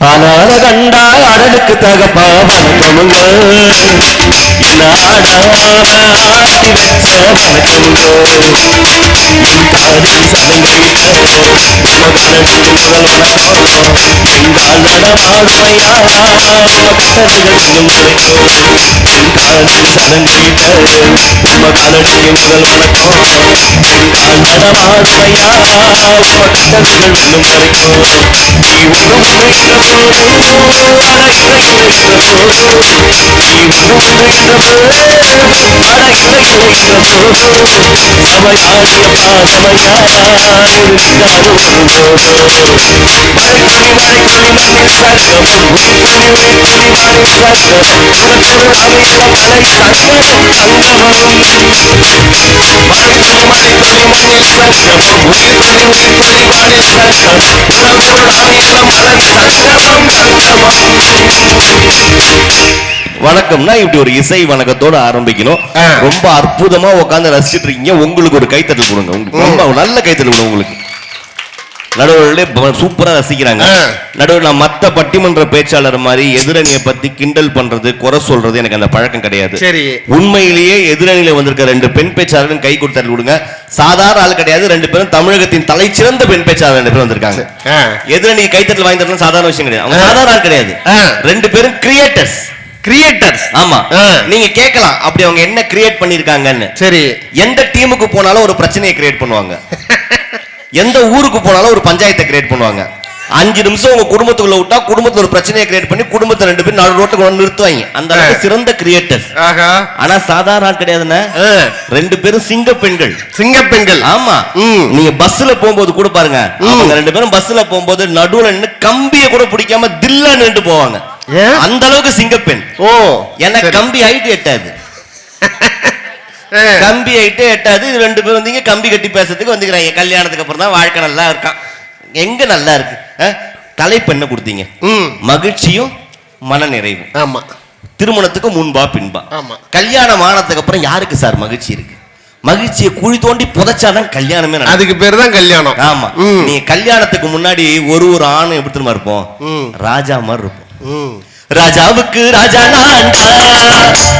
ஆனால கண்டா அடலுக்கு தகப்பா வணக்கமுங்க என்ன ஆடாம ஆட்டி வச்ச வணக்கமுங்க என் காதில் சதங்கையிட்ட உமகனடிக்கு முதல் வணக்கம் எங்கால் நடமாடுமையா உமக்கரங்கள் இன்னும் வரைக்கும் என் காதில் சதங்கையிட்ட உமகனடிக்கு முதல் வணக்கம் எங்கால் நடமாடுமையா உமக்கரங்கள் இன்னும் வரைக்கும் நீ ஒன்றும் வைக்கிற போது அட இறையில் வைக்கிற போது நீ ஒன்றும் வைக்கிற போது அட இறையில் வைக்கிற போது சபையாடியப்பா சபையாடி இருந்தாலும் மழைத்துளி மழைத்துளி மண்ணில் சங்கம் உயிர்த்துளி உயிர்த்துளி மண்ணில் சங்கம் உனக்கொரு அவையில மழை சங்கம் சங்கமரும் மழைத்துளி மழைத்துளி மண்ணில் சங்கம் உயிர்த்துளி உயிர்த்துளி மண்ணில் சங்கம் உனக்கொரு அவையில மழை சங்கமம் சங்கமம். வணக்கம்னா இப்படி ஒரு இசை வணக்கத்தோட ஆரம்பிக்கணும். ரொம்ப அற்புதமா உட்காந்து ரசிச்சுட்டு இருக்கீங்க. உங்களுக்கு ஒரு கைத்தட்டல் கொடுங்க. ரொம்ப நல்ல கைத்தட்டல் கொடுங்க. உங்களுக்கு நடுவர்களே சூப்பரா ரசிக்கிறாங்க. நடுவர் நான் மத்த பட்டிமன்ற பேச்சாளர் மாதிரி எதிரணியை பத்தி கிண்டல் பண்றது குறை சொல்றது எனக்கு அந்த பழக்கம் கிடையாது. உண்மையிலேயே எதிரணியில வந்திருக்க 2 பெண் பேச்சாளர்கள் கை கொடுத்தல் கொடுங்க. சாதாரண ஆள் கிடையாது. 2 பேரும் தமிழகத்தின் தலை சிறந்த பெண் பேச்சாளர் 2 பேரும் வந்திருக்காங்க. எதிரணி கைத்தட்டல் வாங்கி தரணும் சாதாரண விஷயம் கிடையாது. அவங்க சாதாரண ஆள் கிடையாது. 2 பேரும் கிரியேட்டர்ஸ். ஆமா, நீங்க கேட்கலாம் அப்படி அவங்க என்ன கிரியேட் பண்ணிருக்காங்கன்னு. சரி, எந்த டீமுக்கு போனாலும் ஒரு பிரச்சனையை கிரியேட் பண்ணுவாங்க. எந்த ஊருக்கு போனாலும் ஒரு பஞ்சாயத்தை கிரியேட் பண்ணுவாங்க. 5 நிமிஷம் உங்க குடும்பத்துக்குள்ள விட்டா குடும்பத்துல ஒரு பிரச்சனையை கிரியேட் பண்ணி குடும்பத்தை 2 பேரும் நடு ரோட்டுக்கு வந்து நிறுத்துவாங்க. அந்த அளவுக்கு சிறந்த கிரியேட்டர்ஸ். ஆனா சாதாரண ஆள் கிடையாதுன்னு. 2 பேரும் சிங்க பெண்கள். ஆமா, நீங்க பஸ்ல போகும்போது கூட பாருங்க, அவங்க 2 பேரும் பஸ்ல போகும்போது நடுவுல நின்று கம்பிய கூட பிடிக்காம தில்லா நின்று போவாங்க. அந்த அளவுக்கு சிங்கப்பெண். எனக்கு கம்பி ஹைட் எட்டாது. கம்பி ஹைட்டே எட்டாது. இது 2 பேரும் வந்தீங்க கம்பி கட்டி பேசுறதுக்கு வந்துக்கிறாங்க. கல்யாணத்துக்கு அப்புறம் தான் வாழ்க்கை நல்லா இருக்கான். எங்க நல்லா இருக்கு? தலைப்பு என்ன கொடுத்தீங்க? மகிழ்ச்சியும் மன நிறைவு. ஆமா, திருமணத்துக்கு முன்பா பின்பா? ஆமா. கல்யாணம் ஆனதுக்கு அப்புறம் யாருக்கு சார் மகிழ்ச்சி இருக்கு? மகிழ்ச்சியை குழி தோண்டி புதைச்சாதான் கல்யாணமே. அதுக்கு பேர் தான் கல்யாணம். ஆமா, நீங்க கல்யாணத்துக்கு முன்னாடி ஒரு ஆணும் எப்படி தெரியுமா இருப்போம்? ராஜா மாதிரி இருப்போம். ராஜாவுக்கு ராஜா நான்டா,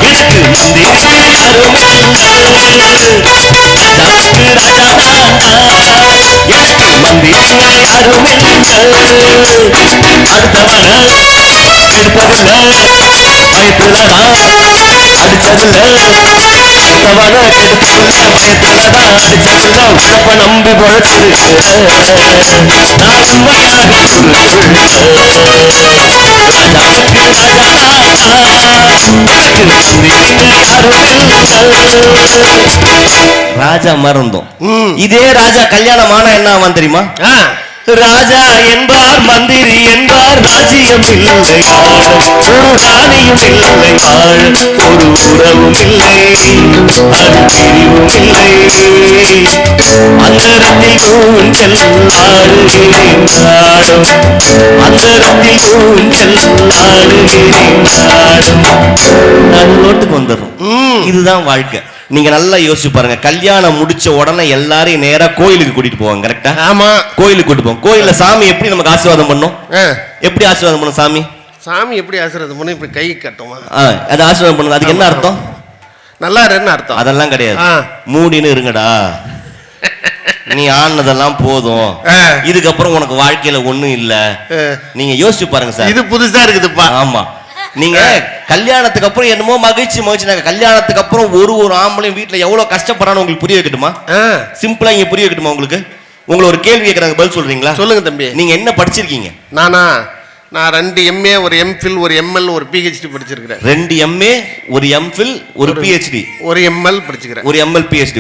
எனக்கு மந்திரி ராஜாவுக்கு ராஜா நான்டா, எனக்கு மந்திரி யாருமில்லை. அடுத்தவன எடுப்பதில்லை, பயத்துலதான் அடிச்சதில்லை. அடுத்தவன எடுப்பதில்லை, பயத்துலதான் அடிச்சதில்லை. உழப்ப நம்பி பொழைச்சிருக்கு நான் உண்மையாக ராஜா மறந்தோம். இதே ராஜா கல்யாணம் ஆனா என்ன ஆவான் தெரியுமா? ராஜா என்பார் மந்திரி என்பார் ராஜ்யம் இல்லை ஆள், ஒரு ராணியும் இல்லை ஆள், ஒரு உறவும் இல்லை, அது பிரிவும் இல்லை. அந்தரத்தில் ஊஞ்சல் ஆடுகிறாடும், அந்தரத்தில் ஊஞ்சல் ஆடுகிறாடும். நான் நோட்டுக்கு வந்துடுறோம். இதுதான் வாழ்க்கை. நீங்க நல்லா யோசிச்சு பாருங்க. கல்யாணம் முடிச்ச உடனே எல்லாரையும் நேரா கோயிலுக்கு கூட்டிட்டு போவாங்க. கரெக்டா? ஆமா, கோயிலுக்கு கூட்டிட்டு போவோம். கோயில்ல சாமி எப்படி நமக்கு ஆசீர்வாதம் பண்ணும்? எப்படி ஆசீர்வாதம் பண்ணும் சாமி? சாமி எப்படி ஆசீர்வாதம் பண்ணும்? இப்படி கை கட்டுமா? அது ஆசீர்வாதம் பண்ணுது. அதுக்கு என்ன அர்த்தம்? நல்லா இருன்னு அர்த்தம். அதெல்லாம் கிடையாது. மூடின்னு இருங்கடா, நீ ஆனதெல்லாம் போதும், இதுக்கப்புறம் உனக்கு வாழ்க்கையில ஒண்ணும் இல்ல. நீங்க யோசிச்சு பாருங்க சார். இது புதுசா இருக்குதுப்பா. ஆமா, நீங்க கல்யாணத்துக்கு அப்புறம் என்னமோ மகிழ்ச்சி கல்யாணத்துக்கு அப்புறம் ஒரு ஆம்பளையும் வீட்டுல எவ்வளவு கஷ்டப்படுறான்னு உங்களுக்கு புரிய வைக்கட்டுமா? சிம்பிளா இங்க புரிய வைக்கட்டுமா உங்களுக்கு? உங்களை ஒரு கேள்வி கேட்கறாங்க, பதில் சொல்றீங்களா? சொல்லுங்க தம்பி. நீங்க என்ன படிச்சிருக்கீங்க? நான் 2 MA, ஒரு MPhil, ஒரு ML, ஒரு PhD படிச்சிருக்கிறேன். 2 MA, ஒரு MPhil, ஒரு PhD, ஒரு ML படிச்சிருக்கிறேன். ஒரு ML PhD.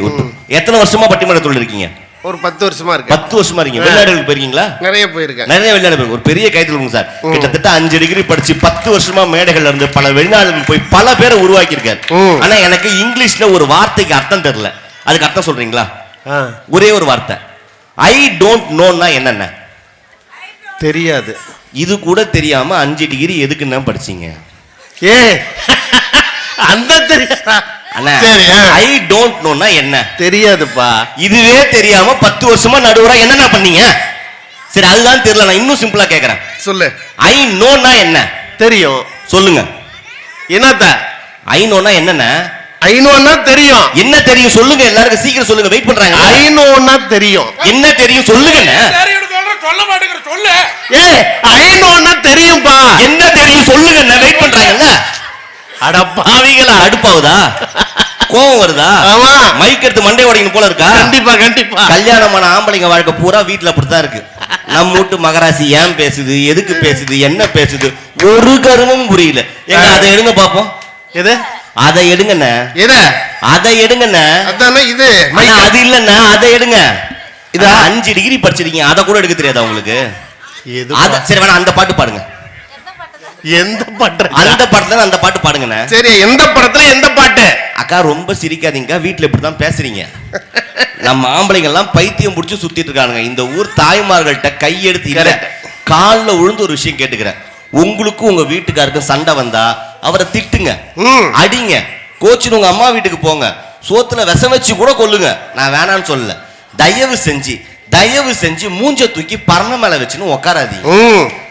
எத்தனை வருஷமா பட்டிமன்ற தொழில் இருக்கீங்க? ஒரு 10 வருஷமா இருக்கு. 10 வருஷமா இருக்கீங்க. வெளிநாடுகளுக்கு போயிருக்கீங்களா? நிறைய போயிருக்கேன். நிறைய வெளிநாடு. ஒரு பெரிய கைத்தல் சார். கிட்டத்தட்ட 5 டிகிரி படிச்சு 10 வருஷமா மேடைகள்ல இருந்து பல வெளிநாடுகளுக்கு போய் பல பேரை உருவாக்கி இருக்காரு. ஆனா எனக்கு இங்கிலீஷ்ல ஒரு வார்த்தைக்கு அர்த்தம் தெரியல. அதுக்கு அர்த்தம் சொல்றீங்களா? ஒரே ஒரு வார்த்தை, ஐ டோன்ட் நோன்னா என்னென்ன தெரியாது. இது கூட தெரியாம 5 டிகிரி எதுக்குன்னு படிச்சீங்க? அந்த தெரியாதா? ஐ டோன்ட் நோன்னா என்ன தெரியாதுப்பா. இதுவே தெரியாம 10 வருஷமா நடுவரா என்னென்ன பண்ணீங்க? சரி, அதுதான் தெரியல. நான் இன்னும் சிம்பிளா கேட்கறேன். சொல்லு. ஐ நோனா என்ன தெரியும். சொல்லுங்க. என்னத்த ஐ நோனா என்னென்ன? ஐநோன்னா தெரியும். என்ன தெரியும் சொல்லுங்க, எல்லாருக்கும் சீக்கிரம் சொல்லுங்க, வெயிட் பண்றாங்க. ஐநோன்னா தெரியும். என்ன தெரியும் சொல்லுங்க. சொல்ல மாட்டேங்கிற சொல்லு. ஐநோன்னா தெரியும்பா. என்ன தெரியும் சொல்லுங்க, வெயிட் பண்றாங்கல்ல. அட பாவிகளா, அடுப்பாவுதா? கோவம் வருதா? ஆமா. மைக் எடுத்து மண்டை உடைக்கணும் போல இருக்கா? கண்டிப்பா கண்டிப்பா. கல்யாணமான ஆம்பளைங்க வாழ்க்கை பூரா வீட்டுல அப்படித்தான் இருக்கு. நம்ம வீட்டு மகராசி ஏன் பேசுது, எதுக்கு பேசுது, என்ன பேசுது, ஒரு கருமும் புரியல. எங்க அதை எடுங்க பாப்போம். எது? அதை எடுங்கண்ணே. எது? அதை எடுங்கண்ணே. அதானே இது. அது இல்லண்ணா, அதை எடுங்க. இது 5 டிகிரி படிச்சிருக்கீங்க, அதை கூட எடுக்க தெரியாதா உங்களுக்கு? சரி வேணா அந்த பாட்டு பாடுங்க. எந்த பாட்டு? அந்த படத்துல அந்த பாட்டு பாடுங்கண்ணே. சரி, எந்த படத்துல எந்த பாட்டு? அக்கா ரொம்ப சிரிக்காதீங்க, வீட்டுல இப்படிதான் பேசுறீங்க. நம்ம ஆம்பளைங்க எல்லாம் பைத்தியம் புடிச்சு சுத்திட்டு இருக்கானுங்க. இந்த ஊர் தாய்மார்கள்ட்ட கையெடுத்து இல்ல, கால்ல விழுந்து ஒரு விஷயம் கேட்டுக்கிறேன். உங்களுக்கும் உங்க வீட்டுக்காருக்கும் சண்டை வந்தா அவரை திட்டுங்க, அடிங்க, கோச்சின்னு உங்க அம்மா வீட்டுக்கு போங்க, சோத்துல விஷம் வச்சு கூட கொல்லுங்க, நான் வேணான்னு சொல்லல. தயவு செஞ்சு மூஞ்ச தூக்கி பரண மேல வச்சுன்னு உட்காராதீங்க.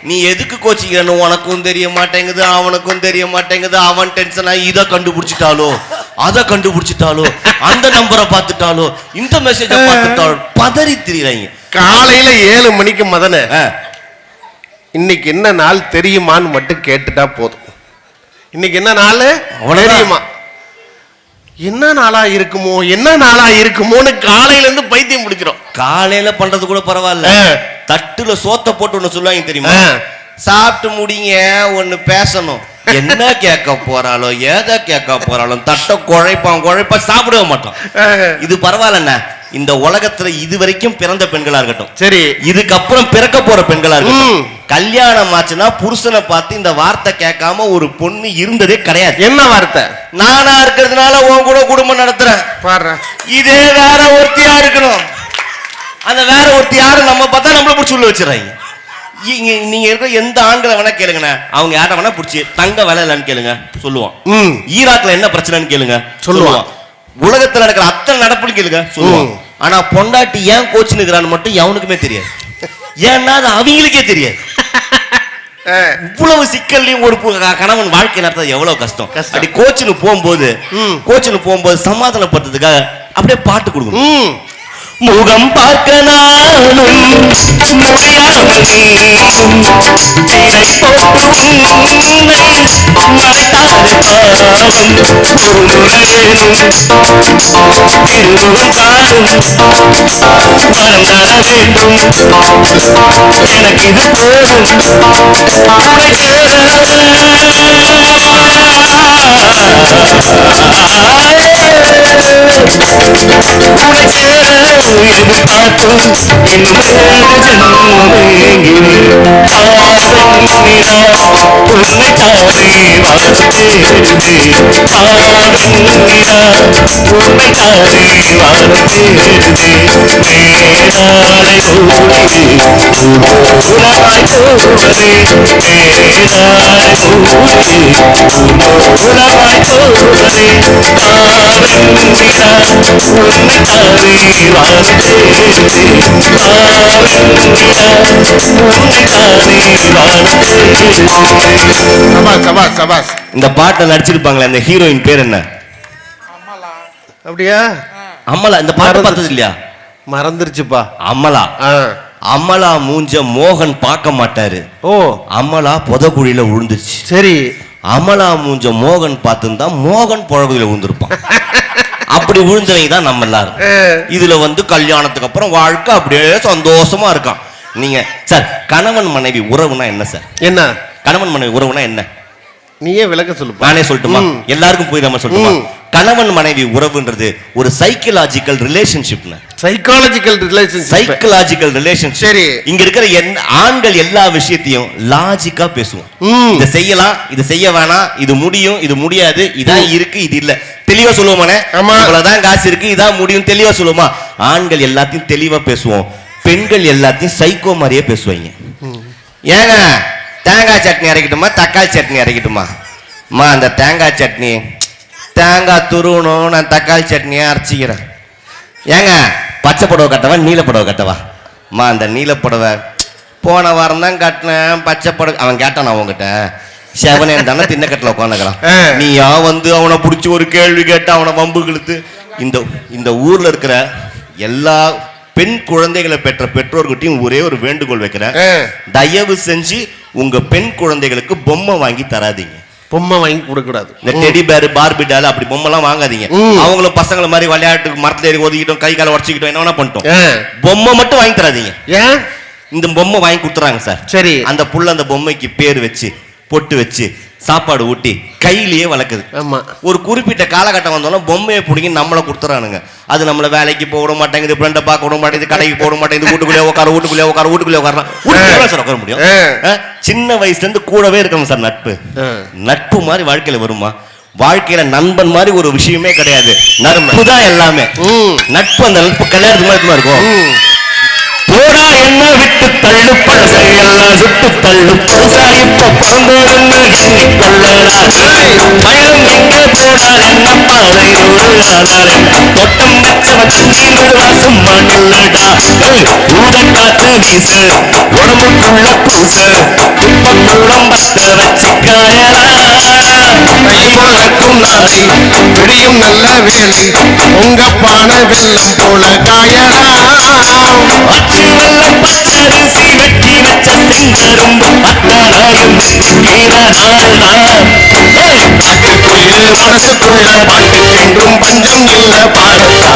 நீ எதுக்கு கோச்சிக்கிறன்னு உனக்கும் தெரிய மாட்டேங்குது, அவனுக்கும் தெரிய மாட்டேங்குது. அவன் டென்ஷனா இதை கண்டுபிடிச்சிட்டாலோ, அதை கண்டுபிடிச்சிட்டாலோ, அந்த நம்பரை பார்த்துட்டாலோ, இந்த மெசேஜ பார்த்துட்டாலோ, பதறி திரிறாங்க. காலையில 7 மணிக்கு மதன இன்னைக்கு என்ன நாள் தெரியுமான்னு மட்டும் கேட்டுட்டா போதும். இன்னைக்கு என்ன நாள் தெரியுமா, என்ன நாளா இருக்குமோ, என்ன நாளா இருக்குமோன்னு காலையில இருந்து பைத்தியம் பிடிக்கிறோம். காலையில பண்றது கூட பரவாயில்ல, தட்டுல சோத்த போட்டு ஒண்ணு சொல்லுவாங்க தெரியுமா, சாப்பிட்டு முடிங்க ஒண்ணு பேசணும். என்ன கேட்க போறாளோ, எதை கேட்க போறாளோ, தட்டை குழைப்பா சாப்பிடவே மாட்டோம். இது பரவாயில்லண்ணா. இந்த உலகத்துல இதுவரைக்கும் பிறந்த பெண்களா இருக்கட்டும், சரி, இதுக்கப்புறம் பிறக்க போற பெண்களா இருக்கட்டும், கல்யாணம் ஆச்சுன்னா புருஷனை பார்த்து இந்த வார்த்தை கேட்காம ஒரு பொண்ணு இருந்ததே கிடையாது. என்ன வார்த்தை? நானா இருக்கிறதுனால உன் கூட குடும்பம் நடத்துறேன், இதே வேற ஒருத்தியா இருக்கணும். அந்த வேற ஒருத்தி யாரு நம்ம பார்த்தா நம்மள பிடிச்சி உள்ள வச்சிடறாங்க. நீங்க இருக்கிற எந்த ஆண்களை வேணா கேளுங்கண்ணா, அவங்க யார வேணா பிடிச்சி தங்க வேலை இல்லைன்னு கேளுங்க சொல்லுவான். ஈராக்ல என்ன பிரச்சனைன்னு கேளுங்க சொல்லுவான். உலகத்துல நடக்கிற அத்தனை நடப்புன்னு கேளுங்க சொல்லுவான். ஆனா பொண்டாட்டி ஏன் கோச்சுன்னு மட்டும் எவனுக்குமே தெரியாது. ஏன்னா அது அவங்களுக்கே தெரியாது. இவ்வளவு சிக்கல்லையும் ஒரு கணவன் வாழ்க்கை நடத்துறது எவ்வளவு கஷ்டம். அப்படி கோச்சுன்னு போகும்போது சமாதானப்படுறதுக்காக அப்படியே பாட்டு கொடுக்கணும். முகம் பார்க்க நானும் முடியாமல் இந்த பாட்டை நடிச்சிருப்பாங்களே அந்த ஹீரோயின் பேர் என்ன? அப்படியா? அமலா. இந்த பாட்டு பார்த்தது இல்லையா? மறந்துருச்சுப்பா. அமலா. அமலா மூஞ்ச மோகன் பார்க்க மாட்டாரு. ஓ, அமலா புதக்குழியில விழுந்துருச்சு. சரி, அமலா மூஞ்ச மோகன் பார்த்துருந்தா மோகன் புழகுல விழுந்திருப்பான். அப்படி விழுந்தவங்க தான் நம்ம எல்லாரும். இதுல கல்யாணத்துக்கு அப்புறம் வாழ்க்கை அப்படியே சந்தோஷமா இருக்கான். நீங்க சார், கணவன் மனைவி உறவுனா என்ன சார்? என்ன கணவன் மனைவி உறவுனா என்ன? நீயே விளக்க சொல்லு. நானே சொல்லட்டுமா? எல்லாருக்கும் போய் நம்ம சொல்லட்டுமா? கணவன் மனைவி உறவுன்றது ஒரு சைக்கலாஜிக்கல் ரிலேஷன்ஷிப். Psychological relationship. சரி, இங்க இருக்கிற ஆண்கள் எல்லா விஷயத்தையும் லாஜிக்கா பேசுவோம். இதை செய்யலாம், இது செய்ய வேணாம், இது முடியும், இது முடியாது, இதான் இருக்கு, இது இல்ல, தெளிவா சொல்லுவோமானே. இவ்வளவுதான் காசு இருக்கு, இதான் முடியும், தெளிவா சொல்லுவோமா? ஆண்கள் எல்லாத்தையும் தெளிவா பேசுவோம், பெண்கள் எல்லாத்தையும் சைக்கோ மாதிரியே பேசுவாங்க. ஏங்க தேங்காய் சட்னி அரைக்கட்டுமா, தக்காளி சட்னி அரைக்கட்டுமா? அந்த தேங்காய் சட்னி, தேங்காய் துருவணும், நான் தக்காளி சட்னியை அரைச்சிக்கிறேன். ஏங்க பச்சை புடவை கட்டவா நீல புடவை கட்டவா? அந்த நீல புடவை போன வாரம் தான் கட்டினேன் பச்சை படு அவன் கேட்டான் அவன்கிட்ட செவனேன் தானே தின்னக்கட்டில் உட்காந்துக்கிறான் நீயா வந்து அவனை பிடிச்சி ஒரு கேள்வி கேட்டு அவனை வம்பு இழுத்து இந்த ஊர்ல இருக்கிற எல்லா பெண் குழந்தைகளை பெற்ற பெற்றோர்கிட்டையும் ஒரே ஒரு வேண்டுகோள் வைக்கிறேன், தயவு செஞ்சு உங்க பெண் குழந்தைகளுக்கு பொம்மை வாங்கி தராதீங்க. பொம்மை வாங்கி கொடுக்கூடாது. இந்த டெடி பேர் பார்பி டால் அப்படி பொம்மை எல்லாம் வாங்காதீங்க. அவங்களும் பசங்களை மாதிரி விளையாட்டு மரத்துல ஏறி ஒதுக்கிட்டோம் கை காலை உடச்சிக்கிட்டோம் என்ன வேணா பண்ணிட்டோம். பொம்மை மட்டும் வாங்கி தராதீங்க. ஏன் இந்த பொம்மை வாங்கி கொடுத்துறாங்க சார். சரி, அந்த புள்ள அந்த பொம்மைக்கு பேர் வச்சு பொட்டு வச்சு சாப்பாடு ஊட்டி கையிலேயே வளர்க்குது. ஆமா, ஒரு குறிப்பிட்ட காலகட்டம் வந்தாலும் பொம்மையை பிடிங்கி நம்மளை கொடுத்துறானுங்க. அது நம்மள வேலைக்கு போட மாட்டேங்குது, ஃப்ரெண்டை பார்க்க விட மாட்டேங்குது, கடைக்கு போட மாட்டேங்குது, வீட்டுக்குள்ளே உட்காரலாம். சார் உட்கார முடியும்? சின்ன வயசுல இருந்து கூடவே இருக்கணும் சார். நட்பு மாதிரி வாழ்க்கையில வருமா? வாழ்க்கையில நண்பன் மாதிரி ஒரு விஷயமே கிடையாது. நட்பு தான் எல்லாமே. நட்பு அந்த நட்பு கல்யாணத்துக்கு மாதிரி இருக்கும். போடா என்ன விட்டு தள்ளு பழசை எல்லாம் சுட்டு தள்ளு பழசா இப்ப பிறந்தோன்னு எண்ணி கொள்ளடா. பயம் எங்க போனார் என்ன பாதை நூறானாரே தொட்டம் வச்சவன் நீங்களா சும்மா நில்லடா. ஊத காத்து வீச உடம்புக்குள்ள கூச குப்பக்குள்ளம் பத்த வச்சு காயலா. கைவழக்கும் நாளை விடியும் நல்ல வேலை உங்க பான வெள்ளம் போல காயலா. அச்சு வெள்ளம் பச்சரிசி வெட்டி வச்ச செங்கரும்பு பட்டாராயும் மனசுக்குள்ள பாட்டுக்கென்றும் பஞ்சம் இல்ல பாடலா.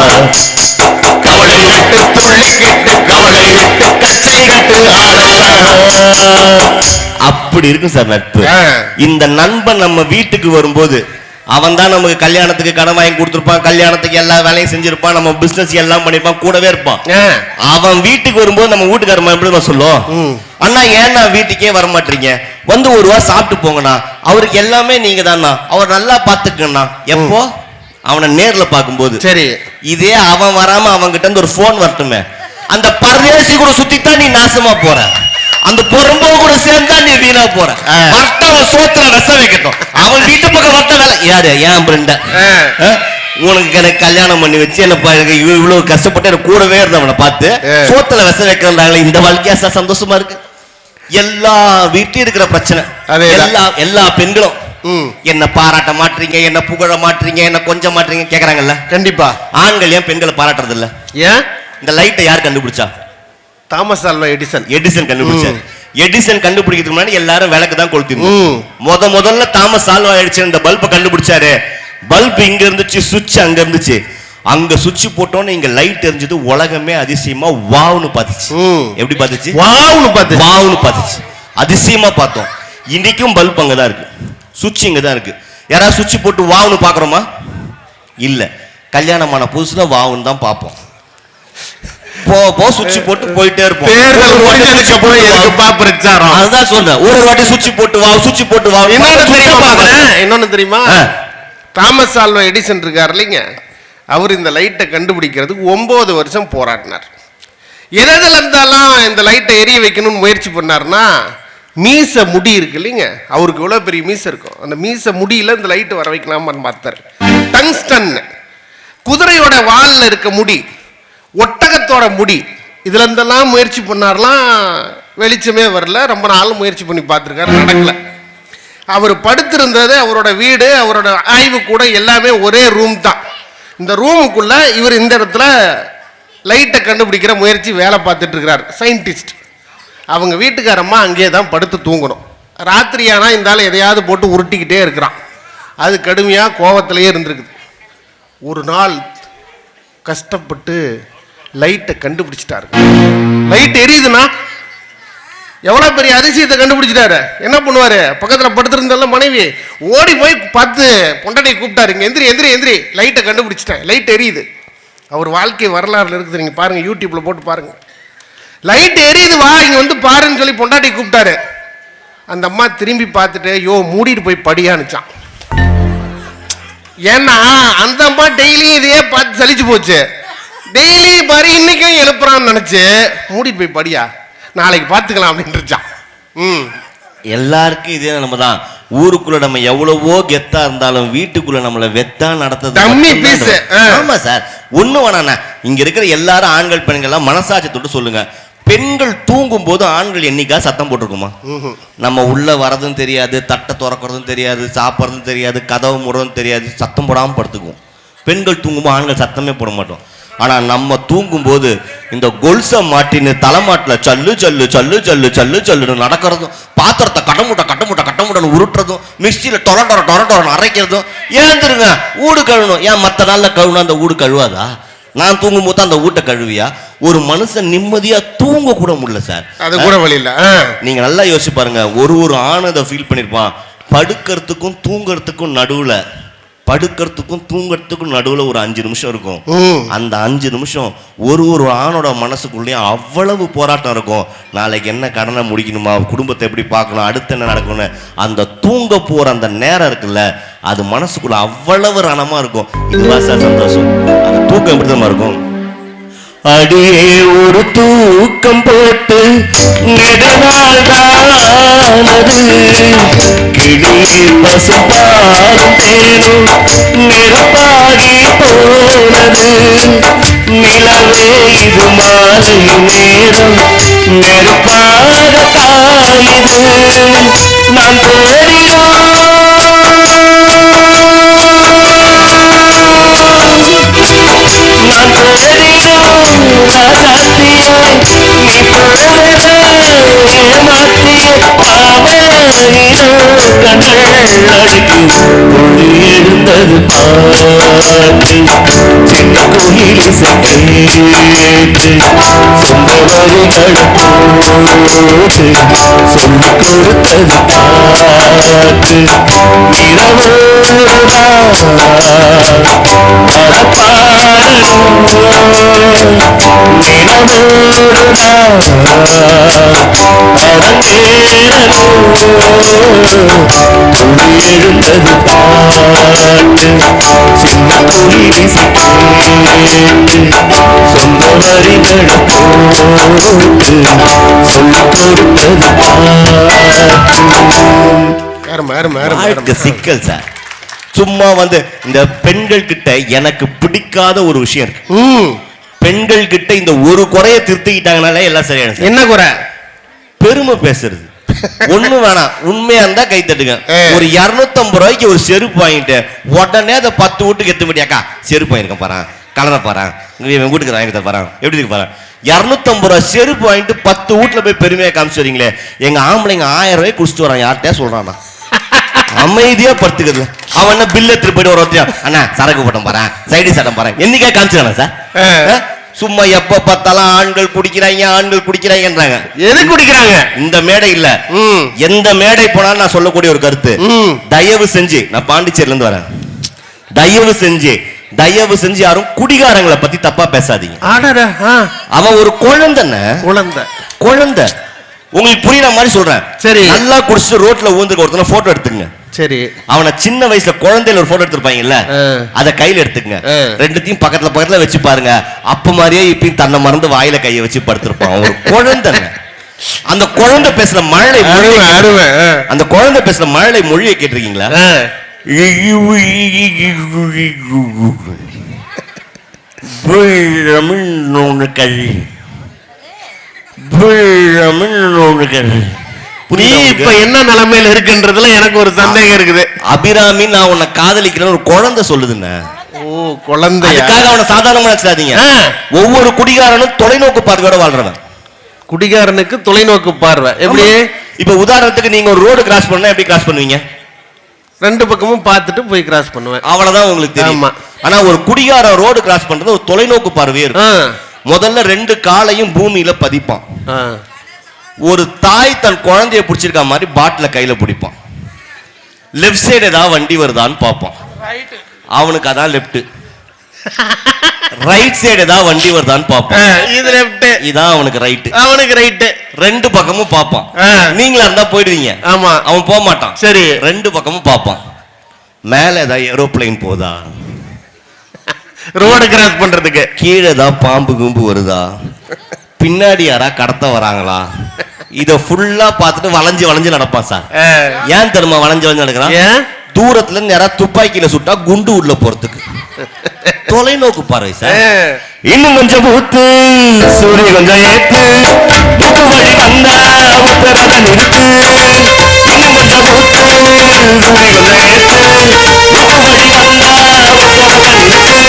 கவலை விட்டு துள்ளி கெட்டு கவலை விட்டு கச்சை கட்டு ஆடலாம். அப்படி இருக்கும் சார் நட்பு. இந்த நண்பன் நம்ம வீட்டுக்கு வரும்போது அவன் தான் நமக்கு கல்யாணத்துக்கு கடன் வாங்கி கொடுத்துருப்பான், கல்யாணத்துக்கு எல்லா வேலையும் செஞ்சிருப்பான், நம்ம பிசினஸ் எல்லாம் பண்ணிருப்பான், கூடவே இருப்பான். அவன் வீட்டுக்கு வரும்போது நம்ம வீட்டுக்காரமா எப்படி சொல்லுவோம், அண்ணா ஏன்னா வீட்டுக்கே வர மாட்டீங்க, வந்து ஒரு வாரம் சாப்பிட்டு போங்கண்ணா, அவருக்கு எல்லாமே நீங்க தானா, அவர் நல்லா பாத்துக்கண்ணா. எப்போ அவனை நேர்ல பார்க்கும்போது. சரி, இதே அவன் வராம அவங்க கிட்ட இருந்து ஒரு போன் வரட்டுமே, அந்த பரதேசி கூட சுத்தித்தான் நீ நாசமா போற, அந்த பொறும்போ கூட சேர்ந்தா நீ வீணா போற. வர்த்தவன் சோத்துல ரசம் வைக்கட்டும், அவன் வீட்டு பக்கம் வர்த்த வேலை யாரு ஏன் ஃப்ரெண்ட உனக்கு எனக்கு கல்யாணம் பண்ணி வச்சு என்ன இவ்வளவு கஷ்டப்பட்டு எனக்கு கூடவே இருந்தவனை பார்த்து சோத்துல விஷம் வைக்கிறாங்களே, இந்த வாழ்க்கையா சந்தோஷமா இருக்கு. எல்லா வீட்லயும் இருக்கிற பிரச்சனை. எல்லா பெண்களும் என்ன பாராட்ட மாட்டீங்க, என்ன புகழ மாட்டீங்க, என்ன கொஞ்சம் மாட்டீங்க கேக்குறாங்கல்ல. கண்டிப்பா ஆண்கள் ஏன் பெண்களை பாராட்டுறது இல்ல? ஏன்? இந்த லைட்டை யார் கண்டுபிடிச்சா? தாமஸ் ஆல்வா எடிசன் கண்டுபிடிச்சார். எடிசன் கண்டுபிடிக்கிறதுக்கு முன்னாடி எல்லாரும் விளக்கு தான் கொளுத்திருந்தோம். முதல்ல தாமஸ் ஆல்வா எடிசன் இந்த பல்பை கண்டுபிடிச்சாரு. பல்ப் இங்க இருந்துச்சு, சுவிட்ச் அங்க இருந்துச்சு. அங்க சுவிட்ச் போட்டோன்னு இங்க லைட் எரிஞ்சது. உலகமே அதிசயமா வாவ்னு பாத்துச்சு. எப்படி பாத்துச்சு? வாவ்னு பாத்துச்சு. அதிசயமா பார்த்தோம். இன்னைக்கும் பல்ப் அங்கதான் இருக்கு, சுவிட்ச் இங்க தான் இருக்கு. யாராவது சுவிட்ச் போட்டு வாவ்னு பாக்குறோமா? இல்ல. கல்யாணமான புதுசுல வாவ்னு தான் பார்ப்போம். சுவிட்ச் போட்டு போயிட்டே இருப்போம். அதுதான் சொல்றேன், ஒரு வாட்டி சுவிட்ச் போட்டு வா, சுவிட்ச் போட்டு வா. இன்னொன்னு தெரியுமா, தாமஸ் ஆல்வா எடிசன் இருக்கார் இல்லைங்க, அவர் இந்த லைட்டை கண்டுபிடிக்கிறதுக்கு 9 வருஷம் போராடினார். எதுல இருந்தாலும் இந்த லைட்டை எரிய வைக்கணும்னு முயற்சி பண்ணார்னா, மீச முடி இருக்கு இல்லைங்க, அவருக்கு எவ்வளவு பெரிய மீச இருக்கும், அந்த மீச முடியில இந்த லைட் வர வைக்கலாமான்னு பார்த்தார். டங்ஸ்டன், குதிரையோட வால்ல இருக்க முடி, ஒட்டகத்தோட முடி, இதுல இருந்தெல்லாம் முயற்சி பண்ணார்லாம், வெளிச்சமே வரல. ரொம்ப நாள் முயற்சி பண்ணி பார்த்துருக்காரு, நடக்கல. அவர் படுத்திருந்தது அவரோட வீடு, அவரோட ஆய்வு கூட எல்லாமே ஒரே ரூம் தான். இந்த ரூமுக்குள்ள இவர் இந்த இடத்துல லைட்டை கண்டுபிடிக்கிற முயற்சி வேலை பார்த்துட்டு இருக்கிறார். சயின்டிஸ்ட் அவங்க வீட்டுக்காரம்மா அங்கே தான் படுத்து தூங்கணும். ராத்திரியானா இந்த ஆள் எதையாவது போட்டு உருட்டிக்கிட்டே இருக்கிறான். அது கடுமையாக கோவத்திலேயே இருந்திருக்குது. ஒரு நாள் கஷ்டப்பட்டு லைட்டை கண்டுபிடிச்சிட்டாரு. லைட் எரியுதுன்னா எவ்வளோ பெரிய அதிசயத்தை கண்டுபிடிச்சிட்டாரு. என்ன பண்ணுவாரு, பக்கத்தில் படுத்திருந்தால மனைவி ஓடி போய் பார்த்து பொண்டாட்டியை கூப்பிட்டாரு, இங்கே எந்திரி எந்திரி எந்திரி, லைட்டை கண்டுபிடிச்சிட்டேன், லைட் எரியுது. அவர் வாழ்க்கை வரலாறுல இருக்குது, நீங்கள் பாருங்கள், யூடியூப்பில் போட்டு பாருங்கள். லைட் எரியுது, வா இங்கே வந்து பாருன்னு சொல்லி பொண்டாட்டியை கூப்பிட்டாரு. அந்த அம்மா திரும்பி பார்த்துட்டு யோ மூடிட்டு போய் படியானுச்சான். ஏன்னா அந்த அம்மா டெய்லியும் இதையே பார்த்து சலிச்சு போச்சு. டெய்லி பாரு இன்னைக்கும் எழுப்புறான்னு நினைச்சு மூடிட்டு போய் படியா, நாளைக்கு பார்த்துக்கலாம் அப்படின்ட்டுச்சான். எல்லாருக்கும் இதே நம்ம தான். ஊருக்குள்ள நம்ம எவ்வளவோ கெத்தா இருந்தாலும் வீட்டுக்குள்ள நம்மள வெத்தா நடத்தது. ஆமா சார், ஒண்ணு வேணாண்ணா, இங்க இருக்கிற எல்லாரும் ஆண்கள் பெண்கள் எல்லாம் மனசாட்சி தொட்டு சொல்லுங்க, பெண்கள் தூங்கும் போது ஆண்கள் என்னைக்கா சத்தம் போட்டிருக்குமா? நம்ம உள்ள வரதும் தெரியாது, தட்டை திறக்கிறதும் தெரியாது, சாப்பிட்றதும் தெரியாது, கதவு முறதும் தெரியாது, சத்தம் போடாமல் படுத்துக்குவோம். பெண்கள் தூங்கும்போது ஆண்கள் சத்தமே போட மாட்டோம். ஆனா நம்ம தூங்கும் போது இந்த கொல்சை மாட்டின்னு தலைமாட்டில் சல்லு சல்லு சல்லு சல்லு சல்லு சல்லுன்னு நடக்கிறதும், பாத்திரத்தை கட்டமுட்டன்னு உருட்டுறதும், மிக்சியில டொரன்னு அரைக்கிறதும், ஏந்திருங்க ஊடு கழுவணும். ஏன் மற்ற நாள்ல கழுவணும், அந்த ஊடு கழுவாதா? நான் தூங்கும் போது அந்த வீட்டை கழுவியா? ஒரு மனுஷன் நிம்மதியா தூங்க கூட முடியல சார். அது கூட வழி இல்ல. நீங்க நல்லா யோசிச்சு பாருங்க. ஒரு ஆணை ஃபீல் பண்ணிருப்பான். படுக்கிறதுக்கும் தூங்கறதுக்கும் நடுவுல ஒரு 5 நிமிஷம் இருக்கும். அந்த 5 நிமிஷம் ஒரு ஆணோட மனசுக்குள்ளேயும் அவ்வளவு போராட்டம் இருக்கும். நாளைக்கு என்ன கடனை முடிக்கணுமா, குடும்பத்தை எப்படி பார்க்கணும், அடுத்து என்ன நடக்கணும்னு அந்த தூங்க போற அந்த நேரம் இருக்குல்ல, அது மனசுக்குள்ள அவ்வளவு ரணமா இருக்கும். இதுதான் சார் சந்தோஷம். அந்த தூக்கம் எப்படிதான் இருக்கும்? அடியே ஒரு தூக்கம் போட்டு நெடுநாளானது, கிளியே பசும்பாலும் தேனும் நிறப்பாகி போனது, நிலவே இது மாலை நேரம் நெருப்பாக காயுது, நான் எழுந்தது பாட்டு, சின்ன கோயிலை கேட்டு சொந்த வரிகள் போட்டு சொல்லி கொடுத்தது பாட்டு, எழுந்தது பாட்டு, சின்ன கோயிலை கேட்டு சொந்த வரிகள் போட்டு சொல்லி கொடுத்தது பாட்டு. சிக்கல் சார். சும்மா இந்த பெண்கள் கிட்ட எனக்கு பிடிக்காத ஒரு விஷயம் இருக்கு. பெண்கள் கிட்ட இந்த ஒரு குறைய திருத்திக்கிட்டாங்கனாலே எல்லாம் சரியான. என்ன குறை? பெருமை பேசுறது. ஒண்ணு வேணாம், உண்மையா இருந்தா கை தட்டுங்க. ஒரு 250 ரூபாய்க்கு ஒரு செருப்பு வாங்கிட்டு உடனே அதை 10 வீட்டுக்கு எத்து முடியாக்கா, செருப்பு வாங்கிருக்கேன் பாரு, கலரை பாரு, வீட்டுக்கு வாங்கி பாரு, எப்படி இருக்கு பாரு. 250 ரூபாய் செருப்பு வாங்கிட்டு 10 வீட்டுல போய் பெருமையா காமிச்சு வரீங்களே. எங்க ஆம்பளைங்க 1000 ரூபாய் குடிச்சிட்டு வரான், யார்கிட்டயா சொல்றானா? அமைதியா படுத்துக்கிறது. அவன் என்ன பில் எடுத்துட்டு போயிட்டு ஒரு அண்ணா சரக்கு போட்டம் பாரு, சைடி சட்டம் பாரு, என்னைக்கா காமிச்சிருக்கானா சார்? சும்மா எப்ப பார்த்தாலும் ஆண்கள் குடிக்கிறாங்கன்றாங்க. எது குடிக்கிறாங்க? இந்த மேடை இல்ல, எந்த மேடை போனாலும் நான் சொல்லக்கூடிய ஒரு கருத்து, தயவு செஞ்சு, நான் பாண்டிச்சேரியில இருந்து வரேன், தயவு செஞ்சு யாரும் குடிகாரங்களை பத்தி தப்பா பேசாதீங்க. அவன் ஒரு குழந்தை. உங்களுக்கு புரியுற மாதிரி சொல்றேன். சரி, நல்லா குடிச்சிட்டு ரோட்ல ஊந்துக்க ஒருத்தன போட்டோ எடுத்துங்க. சரி, அவனை சின்ன வயசுல குழந்தையில ஒரு போட்டோ எடுத்திருப்பாங்கல்ல, அத கையில எடுத்துங்க. ரெண்டுத்தையும் பக்கத்துல வச்சு பாருங்க. அப்ப மாதிரியே இப்பயும் தன்னை மறந்து வாயில கையை வச்சு படுத்திருப்பான். ஒரு குழந்தை. அந்த குழந்தை பேசுற மழலை மொழியை கேட்டிருக்கீங்களா? நீ இப்ப என்ன நிலைமையில இருக்குன்றதுல எனக்கு ஒரு சந்தேகம் இருக்குது. அபிராமி, நான் உன்னை காதலிக்கிறேன்னு ஒரு குழந்தை சொல்லுதுன்னு. குழந்தைக்காக அவனை சாதாரணமா நினைச்சாதீங்க. ஒவ்வொரு குடிகாரனும் தொலைநோக்கு பார்வையோட வாழ்றவன். குடிகாரனுக்கு தொலைநோக்கு பார்வை எப்படி? இப்ப உதாரணத்துக்கு நீங்க ஒரு ரோடு கிராஸ் பண்ணா எப்படி கிராஸ் பண்ணுவீங்க? 2 பக்கமும் பார்த்துட்டு போய் கிராஸ் பண்ணுவேன், அவ்வளவுதான் உங்களுக்கு தெரியும். ஆனா ஒரு குடிகாரன் ரோடு கிராஸ் பண்றது ஒரு தொலைநோக்கு பார்வையே இருக்கும். முதல்ல 2 காலையும் பூமியில பதிப்பான். ஒரு தாய் தன் குழந்தைய பிடிச்சிருக்க மாதிரி பாட்டில கையில பிடிப்பான். லெப்ட் சைடு ஏதாவது வண்டி வருதான்னு பார்ப்பான், அவனுக்கு அதான் லெப்ட். ரைட் சைடு ஏதாவது வண்டி வருதான்னு பார்ப்பான், இது லெப்ட், இதான் அவனுக்கு ரைட். 2 பக்கமும் பார்ப்பான். நீங்களா இருந்தா போயிடுவீங்க. ஆமா, அவன் போக மாட்டான். சரி, 2 பக்கமும் பார்ப்பான். மேல ஏதாவது ஏரோப்ளைன் போதா, ரோடு கிராஸ் பண்றதுக்கு கீழே ஏதாவது பாம்பு கும்பு வருதா, பின்னாடி யாரா கடத்த வராங்களா, இத ஃபுல்லா பார்த்துட்டு வளைஞ்சு நடப்பான் சார். ஏன் தெரியுமா வளைஞ்சு நடக்கிறான்? தூரத்துல இருந்து யாராவது துப்பாக்கியில சுட்டா குண்டு உள்ள போறதுக்கு. தொலைநோக்கு பார்வை சார். இன்னும் கொஞ்சம் ஊத்து, சூரிய கொஞ்சம் ஏத்து, முத்து வழி வந்தா உத்தரத நிறுத்து. இன்னும் கொஞ்சம் ஊத்து, சூரிய கொஞ்சம் ஏத்து, முத்து வழி வந்தா உத்தரத நிறுத்து.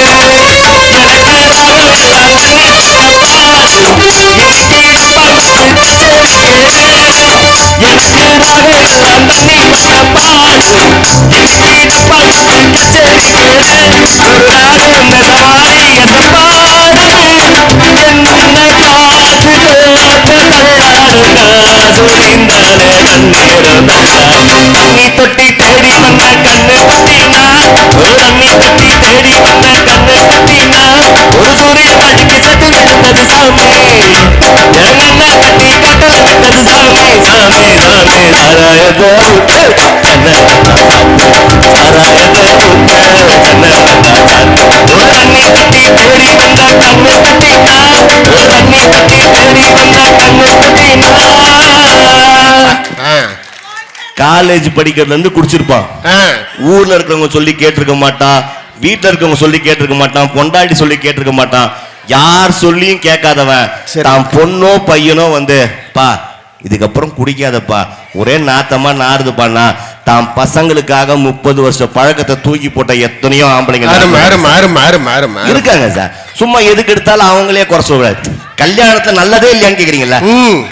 தண்ணி தொட்டி தேடி வந்த கண்ணு குட்டினா, ஒரு தண்ணி தொட்டி தேடி வந்த கண்ணு குட்டினா, ஒரு சூரிய காட்சிக்கு சத்து விட்டது சாமி, எங்கண்ண கட்டி கட்டல விட்டது சாமி. சாமி சாமி சாராயத்தை விட்டு கண்ண சாராயத்தை விட்டு கண்ண ஒரு தண்ணி தொட்டி தேடி வந்த கண்ணு குட்டினா, ஒரு தண்ணி தொட்டி தேடி வந்த கண்ணு குட்டினா. காலேஜ் படிக்கிறதுல இருந்து குடிச்சிருப்பான். ஊர்ல இருக்கிறவங்க சொல்லி கேட்டிருக்க மாட்டான், வீட்டுல இருக்கவங்க சொல்லி கேட்டிருக்க மாட்டான், பொண்டாட்டி சொல்லி கேட்டிருக்க மாட்டான். யார் சொல்லியும் கேட்காதவன் தான் பொண்ணோ பையனோ வந்து, பா இதுக்கப்புறம் குடிக்காதப்பா, ஒரே நாத்தமா நாறுதுப்பான்னா தான் பசங்களுக்காக 30 வருஷ பழக்கத்தை தூக்கி போட்ட எத்தனையோ ஆம்பளைங்க இருக்காங்க சார். சும்மா எதுக்கு எடுத்தாலும் அவங்களே குறை சொல்றாரு. கல்யாணத்துல நல்லதே இல்லையான்னு கேக்குறீங்களா?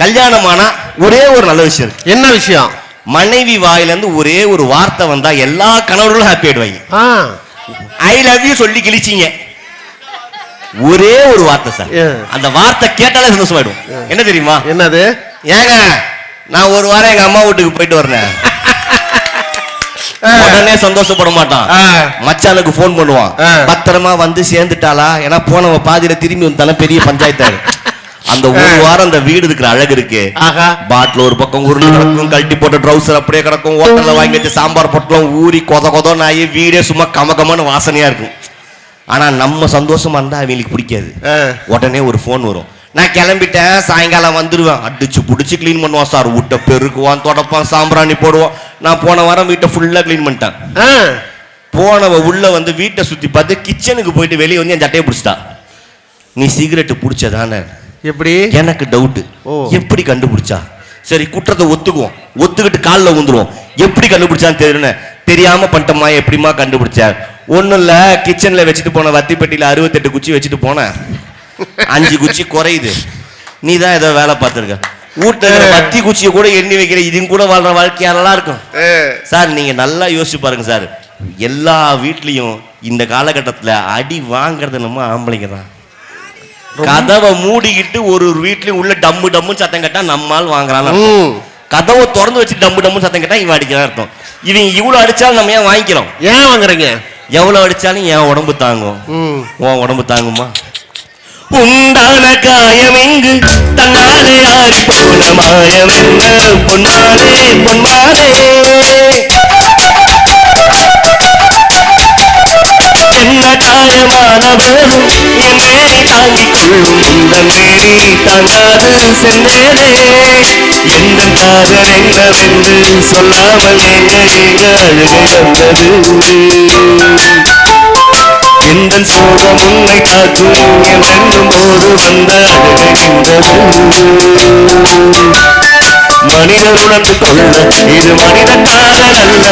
கல்யாணம் ஆனா ஒரே ஒரு நல்ல விஷயம். என்ன விஷயம்? மனைவி வாயில இருந்து ஒரே ஒரு வார்த்தை வந்தா எல்லா கணவர்களும் ஹாப்பி ஆயிடுவாங்க. ஐ லவ் யூ சொல்லி கிழிச்சிங்க, ஒரே ஒரு வார்த்தை சார், அந்த வார்த்தை கேட்டாலே சந்தோஷமாயிடும். என்ன தெரியுமா? என்னது? ஏங்க நான் ஒரு வாரம் எங்க அம்மா வீட்டுக்கு போயிட்டு வரேன், உடனே சந்தோஷப்பட மாட்டான். மச்சானுக்கு போன் பண்ணுவான், பத்திரமா வந்து சேர்ந்துட்டாளா, ஏன்னா போனவ பாதியில திரும்பி வந்தாலும் பெரிய பஞ்சாயத்தாரு. அந்த ஒரு வாரம் அந்த வீடு இருக்கிற அழகு இருக்கு. பாட்டில் ஒரு பக்கம் உருளி கிடக்கும், கழட்டி போட்ட ட்ரௌசர் அப்படியே கிடக்கும், ஹோட்டல்ல வாங்கி வச்சு சாம்பார் பொட்டலம் ஊறி கொத கொதன்னு ஆகி வீடே சும்மா கமகமான வாசனையா இருக்கும். ஆனா நம்ம சந்தோஷமா இருந்தா அவங்களுக்கு பிடிக்காது. உடனே ஒரு போன் வரும், நான் கிளம்பிட்டேன் சாயங்காலம் வந்துடுவேன். அடிச்சு புடிச்சு கிளீன் பண்ணுவான் சார், வீட்டை பெருக்குவான், தொடப்பான், சாம்பிராணி போடுவான். நான் போன வாரம் வீட்டை ஃபுல்லா கிளீன் பண்ணிட்டேன். போனவ உள்ள வந்து வீட்டை சுத்தி பார்த்து கிச்சனுக்கு போயிட்டு வெளியே வந்து என் சட்டையை பிடிச்சிட்டா. நீ சிகரெட் பிடிச்சதானே? எப்படி? எனக்கு டவுட், எப்படி கண்டுபிடிச்சா? சரி குற்றத்தை ஒத்துக்குவோம், ஒத்துக்கிட்டு காலில் ஊந்துருவோம். எப்படி கண்டுபிடிச்சான்னு தெரியல, தெரியாம பண்ணிட்டோமா, எப்படிமா கண்டுபிடிச்சா? ஒன்னும் இல்ல, கிச்சன்ல வச்சுட்டு போன வத்தி பெட்டியில 68 குச்சி வச்சுட்டு போனேன், 5 குச்சி குறையுது. நீ தான் ஏதோ வேலை பார்த்துருக்க, வீட்டுல வத்தி குச்சியை கூட எண்ணி வைக்கிற, இதுவும் கூட வாழ்ற வாழ்க்கையா நல்லா இருக்கும் சார். நீங்க நல்லா யோசிச்சு பாருங்க சார், எல்லா வீட்லயும் இந்த காலகட்டத்துல அடி வாங்குறது நம்ம ஆம்பளைங்க தான். கதவை மூடிக்கிட்டு ஒரு வீட்லயும் உள்ள டம்மு டம்மு சத்தம் கேட்டா நம்மால் வாங்குறான். கதவை திறந்து வச்சு டம்மு டம்மு சத்தம் கேட்டா இவன் அடிக்கிறான் அர்த்தம். இவன் இவ்வளவு அடிச்சாலும் நம்ம ஏன் வாங்கிக்கிறோம்? ஏன் வாங்குறீங்க? எவ்வளவு அடிச்சாலும் என் உடம்பு தாங்கும், உன் உடம்பு தாங்குமா? உண்டான காயம் எங்கு தன்னாலே ஆறி போன மாயம் என்ன பொன்னாலே பொன்னாலே. என்ன காயமான போதும் என்னை தாங்கிக் கொள்ளும் இந்த மேனி தாங்காது சென்றேனே. எந்த காதல் என்னவென்று சொல்லாமல் எங்க அழுகிறது. எந்த சோகம் உன்னை காக்கும் என்னும் போது வந்த அழுகின்றது. மனிதர் உணர்ந்து கொள்ள இது மனித காதல் அல்ல,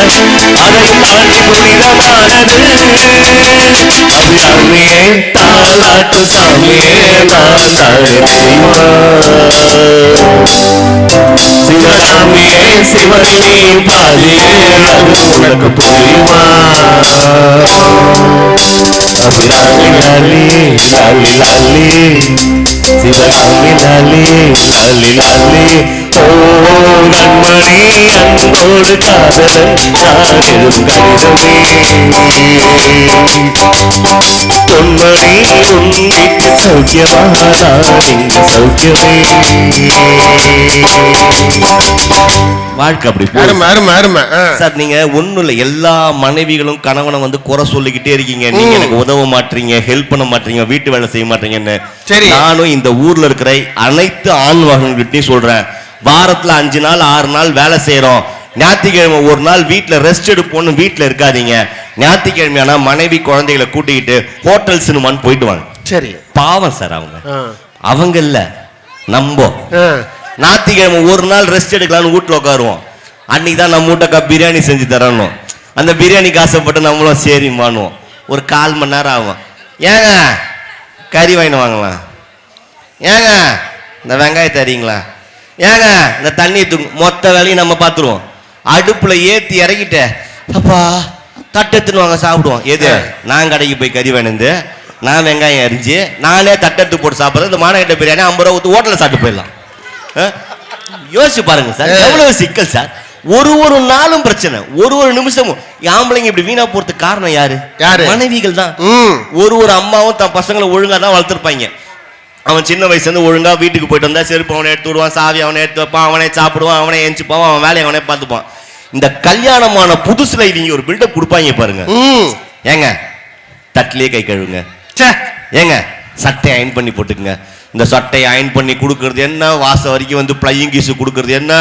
அதை தாண்டி புனிதமானது. சாமியே தாலாட்டு சாமியே நாளாடு தெரியுமா? சிவகாமியே சிவனே பாதியே அது உனக்கு புரியுமா? லாலி லாலி லாலி லாலி சிவகாமி லாலி லாலி லாலி. ஓ கண்மணி அன்போடு காதலன் நான் எழுதும் கடிதமே. பொன்மணி உன் வீட்டு சௌக்கியமா, நான் இங்க சௌக்கியமே. வாழ்க்கை அப்படி சார். நீங்க ஒண்ணும் இல்ல, எல்லா மனைவிகளும் கணவனை வந்து குறை சொல்லிக்கிட்டே இருக்கீங்க, நீங்க எனக்கு உதவ மாட்டீங்க, ஹெல்ப் பண்ண மாட்டீங்க, வீட்டு வேலை செய்ய மாட்டீங்கன்னு. நானும் இந்த ஊர்ல இருக்கிற அனைத்து ஆண் மகன்கிட்டையும் சொல்றேன், வாரத்துல 5 நாள் 6 நாள் வேலை செய்யறோம், ஞாயிற்றுக்கிழமை ஒரு நாள் வீட்டுல ரெஸ்ட் எடுப்போம்னு வீட்டுல இருக்காதீங்க. ஞாயிற்றுக்கிழமையானா மனைவி குழந்தைகளை கூட்டிக்கிட்டு ஹோட்டல் சினிமான்னு போயிட்டு வாங்க. சரி. பாவம் சார் அவங்க இல்ல நம்ப. ஞாயிற்றுக்கிழமை ஒரு நாள் ரெஸ்ட் எடுக்கலாம்னு வீட்டுல உட்காருவோம். அன்னைக்கு தான் நம்ம வீட்டக்கா பிரியாணி செஞ்சு தரணும். அந்த பிரியாணிக்கு ஆசைப்பட்டு நம்மளும் சரி மானுவோம். ஒரு 1/4 மணி நேரம் ஆகும். ஏங்க கறி வாங்கிட்டு வாங்கலாம், ஏங்க இந்த வெங்காயம் தரீங்களா, ஏங்க இந்த தண்ணி மொத்த வேலையும் நம்ம பார்த்துருவோம். அடுப்புல ஏத்தி இறக்கிட்ட அப்பா தட்டெடுத்துன்னு வாங்க சாப்பிடுவோம். எது நான் கடைக்கு போய் கறி வேணுந்து நான் வெங்காயம் அரிஞ்சு நானே தட்டெடுத்து போட்டு சாப்பிட்றது. இந்த மானகட்ட பிரியாணி 50 ரூபா ஊற்றி ஹோட்டலில் சாப்பிட்டு போயிடலாம். யோசிச்சு பாருங்க சார், எவ்வளவு சிக்கல் சார். ஒரு நாளும் பிரச்சனை, ஒரு நிமிஷமும். ஆம்பளைங்க இப்படி வீணா போறதுக்கு காரணம் யாரு? மனைவிகள் தான். ஒரு அம்மாவும் தன் பசங்களை ஒழுங்கா தான் வளர்த்துருப்பாங்க. அவன் சின்ன வயசுல இருந்து ஒழுங்கா வீட்டுக்கு போயிட்டு வந்தா செருப்பு அவனை எடுத்து விடுவான், சாவி அவனை எடுத்து வைப்பான், அவனே சாப்பிடுவான், அவனே எஞ்சி போவான், அவன் வேலையை அவனே பார்த்துப்பான். இந்த கல்யாணமான புதுசுல இவங்க ஒரு பில்டப் கொடுப்பாங்க பாருங்க. ஏங்க தட்டிலேயே கை கழுவுங்க, ஏங்க சட்டை அயன் பண்ணி போட்டுக்குங்க. இந்த சட்டையை அயன் பண்ணி கொடுக்கறது என்ன, வாசம் வரைக்கும் வந்து பிளையிங் கீஸ் கொடுக்கறது என்ன,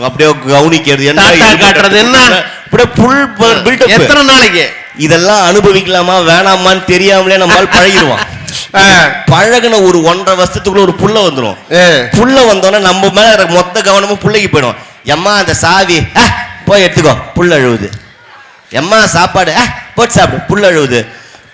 அப்படியே கவனிக்கிறது என்ன, காட்டுறது என்ன, அப்படியே ஃபுல் பில்டப். எத்தனை நாளைக்கு இதெல்லாம் அனுபவிக்கலாமா வேணாமான்னு தெரியாமலே நம்மால் பழகிடுவான். பழகுன ஒரு 1.5 வருஷத்துக்குள்ள ஒரு புள்ள வந்துடும். புள்ள வந்தோன்னா நம்ம மேல மொத்த கவனமும் புள்ளைக்கு போயிடும். எம்மா அந்த சாவி போய் எடுத்துக்கோ, புள்ள அழுவுது. எம்மா சாப்பாடு போட்டு சாப்பிடு, புள்ள அழுவுது.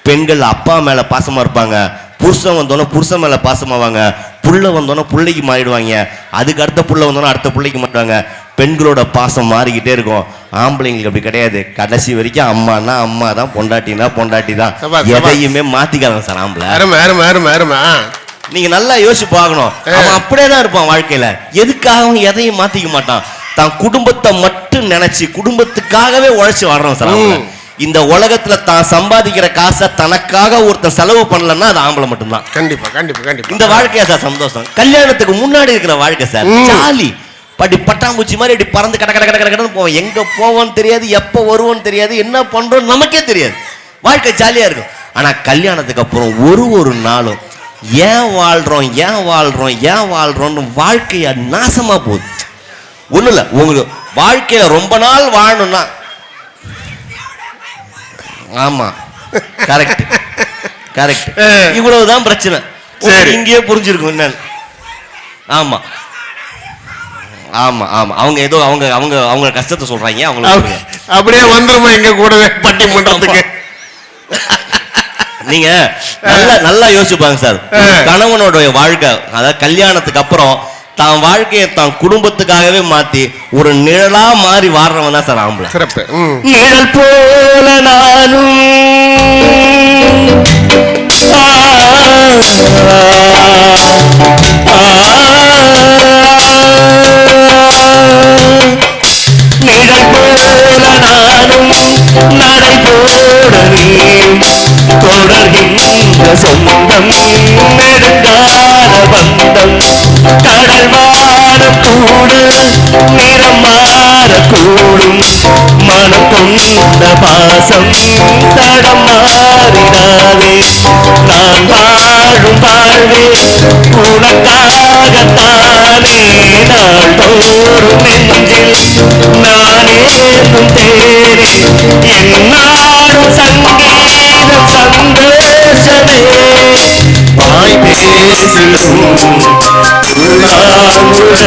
பெண்கள் அப்பா மேல பாசமா இருப்பாங்க, புருஷன் வந்தோன்னா புருஷன் மேல பாசமாவாங்க, புள்ள வந்தோன்னா புள்ளைக்கு மாறிடுவாங்க, அதுக்கு அடுத்த புள்ள வந்தோன்னா அடுத்த புள்ளைக்கு மாறிடுவாங்க. பெண்களோட பாசம் மாறிக்கிட்டே இருக்கும். ஆம்பளைங்களுக்கு அப்படி கிடையாது. கடைசி வரைக்கும் அம்மானா அம்மா தான், பொண்டாட்டினா பொண்டாட்டி தான். எதையுமே மாத்திக்காங்க சார் ஆம்பளை. நீங்க நல்லா யோசிச்சு பார்க்கணும். அவன் அப்படியே தான் இருப்பான் வாழ்க்கையில. எதுக்காக அவன் எதையும் மாத்திக்க மாட்டான். தான் குடும்பத்தை மட்டும் நினைச்சு குடும்பத்துக்காகவே உழைச்சு வாழ்றான் சார். இந்த உலகத்துல தான் சம்பாதிக்கிற காசை தனக்காக ஒருத்தன் செலவு பண்ணலன்னா அது ஆம்பளை மட்டும்தான். கண்டிப்பா கண்டிப்பா கண்டிப்பா. இந்த வாழ்க்கையா சார் சந்தோஷம். கல்யாணத்துக்கு முன்னாடி இருக்கிற வாழ்க்கை சார் ஜாலி. படி பட்டாம்பூச்சி மாதிரி அப்படி பறந்து கடன்னு போவோம். எங்க போவோம்னு தெரியாது, எப்போ வருவோம்னு தெரியாது, என்ன பண்றோம் நமக்கே தெரியாது. வாழ்க்கை ஜாலியா இருக்கும். ஆனா கல்யாணத்துக்கு அப்புறம் ஒரு நாளும் ஏன் வாழ்றோம்னு வாழ்க்கைய நாசமா போகுது. ஒண்ணு இல்ல, உங்களுக்கு வாழ்க்கையில ரொம்ப நாள் வாழணும்னா ஆமா கரெக்ட் இவ்வளவுதான் பிரச்சனை. இங்கேயே புரிஞ்சிருக்கும் என்ன. ஆமா ஆமா ஆமா அவங்க ஏதோ அவங்க கஷ்டத்தை சொல்றாங்க. அவங்களுக்கு அப்படியே வந்துருமா எங்க கூடவே பட்டி பண்றதுக்கு. நீங்க நல்லா யோசிப்பாங்க சார். கணவனோட வாழ்க்கை, அதாவது கல்யாணத்துக்கு அப்புறம் தான் வாழ்க்கையை தான் குடும்பத்துக்காகவே மாத்தி ஒரு நிழலா மாறி வாழ்றவன் தான் சார் ஆம்பளை. சிறப்பு. நிழல் போல நானும் நிழல் போல நானும் நடை போடவே தொடர்கின்ற சொந்தம் நெடுங்கால பந்தம். கடல் வானம் கூடு நிறம் மாறக்கூடும், மனம் கொண்ட பாசம் தடம் மாறிடாதே. நான் வாழும் வாழ்வே உனக்காகத்தானே, நாள்தோறும் நெஞ்சில் நானேந்தும் தேரே, என்னாடும் சங்கீதம் சந்தோஷமே. வாய் பேசிடும் உள்ளாங்குழல்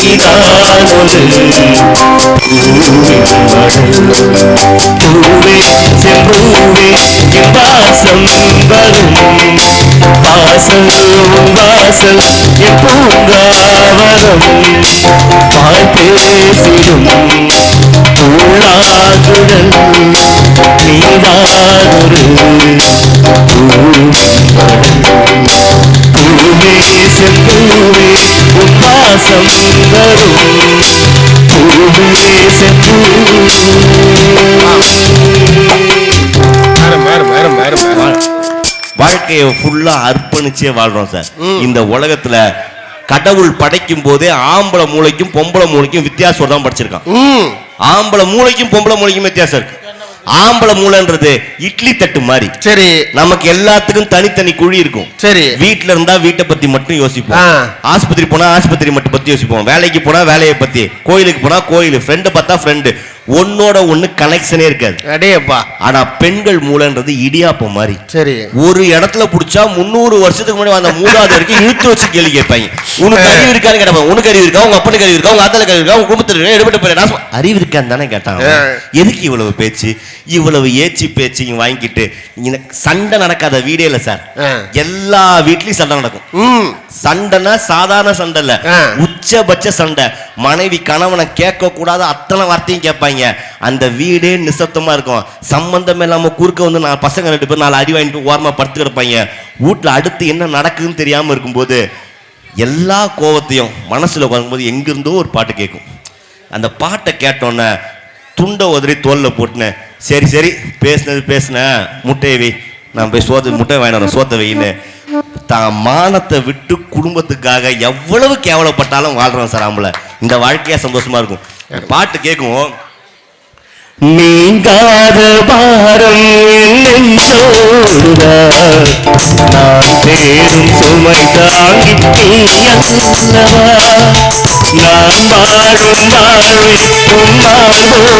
நீதானொரு பூவே செம்பூவே என் வாசம் வரும், வாசல் வாசல் என் பூங்காவரம். வாய் பேசிடும் உள்ளாங்குழல் நீதானொரு பூவே செம்பூவே உன் வாசம் வரும், பூவே செம்பூவே. வாழ்க்கையை ஃபுல்லா அர்ப்பணிச்சே வாழ்றோம் சார். இந்த உலகத்துல கடவுள் படைக்கும் போதே ஆம்பளை மூளைக்கும் பொம்பளை மூளைக்கும் வித்தியாசம் தான் படிச்சிருக்கான். ஆம்பளை மூளைக்கும் பொம்பளை மூளைக்கும் வித்தியாசம் இருக்கு. ஆம்பளை மூளைன்றது இட்லி தட்டு மாதிரி. சரி, நமக்கு எல்லாத்துக்கும் தனித்தனி குழி இருக்கும். சரி, வீட்டுல இருந்தா வீட்டை பத்தி மட்டும் யோசிப்போம், ஆஸ்பத்திரி போனா ஆஸ்பத்திரி மட்டும் பத்தி யோசிப்போம், வேலைக்கு போனா வேலையை பத்தி, கோயிலுக்கு போனா கோயில், ஃப்ரெண்டு பார்த்தா ஃப்ரெண்டு. ஒன்னோட ஒண்ணு கனெக்ஷனே இருக்காது. அடேப்பா. ஆனா பெண்கள் மூளைன்றது இடியாப்பம் மாதிரி. சரி. ஒரு இடத்துல புடிச்சா 300 வருஷத்துக்கு முன்னாடி அந்த மூணாவது வரைக்கும் இழுத்து வச்சு கேள்வி கேட்பாங்க. உனக்கு அறிவு இருக்கான்னு கேட்பாங்க. உனக்கு அறிவு இருக்கா, உங்க அப்பனுக்கு அறிவு இருக்கா, உங்க ஆத்தால அறிவு இருக்கா, உங்க குடும்பத்துல எடுபட்டு போய் அறிவு இருக்கான்னு தானே கேட்டாங்க. எதுக்கு இவ்வளவு பேச்சு, இவ்வளவு ஏச்சி பேச்சு வாங்கிட்டு? சண்டை நடக்காத வீடே இல்ல சார். எல்லா வீட்லயும் சண்டை நடக்கும். சண்டைனா சாதாரண சண்டை இல்ல, உச்சபட்ச சண்டை. மனைவி கணவனை கேட்க கூடாத அத்தனை வார்த்தையும் கேட்பாங்க. அந்த வீடே நிசப்தமா இருக்கும். சம்பந்தம் இல்லாம குறுக்க வந்து நான் பசங்க 2 பேர் 4 அடி வாங்கிட்டு ஓரமா படுத்து கிடப்பாங்க. வீட்டுல அடுத்து என்ன நடக்குதுன்னு தெரியாம இருக்கும்போது எல்லா கோவத்தையும் மனசுல வரும்போது எங்கிருந்தோ ஒரு பாட்டு கேட்கும். அந்த பாட்டை கேட்டோன்னே துண்டை உதறி தோல்ல போட்டுனேன். சரி சரி பேசுன முட்டையை வை, நான் போய் முட்டை வாங்கினேன், சோத்த வைன்னு தான் மானத்தை விட்டு குடும்பத்துக்காக எவ்வளவு கேவலப்பட்டாலும் வாழ்றோம் சார். ஆம்பளை இந்த வாழ்க்கையா சந்தோஷமா இருக்கும். பாட்டு கேட்கும். நீங்காத பாரம் நான் சேரும் சுமை தாங்கி நான் வாழும் வாழ்வில் உன்னாம் போதாய்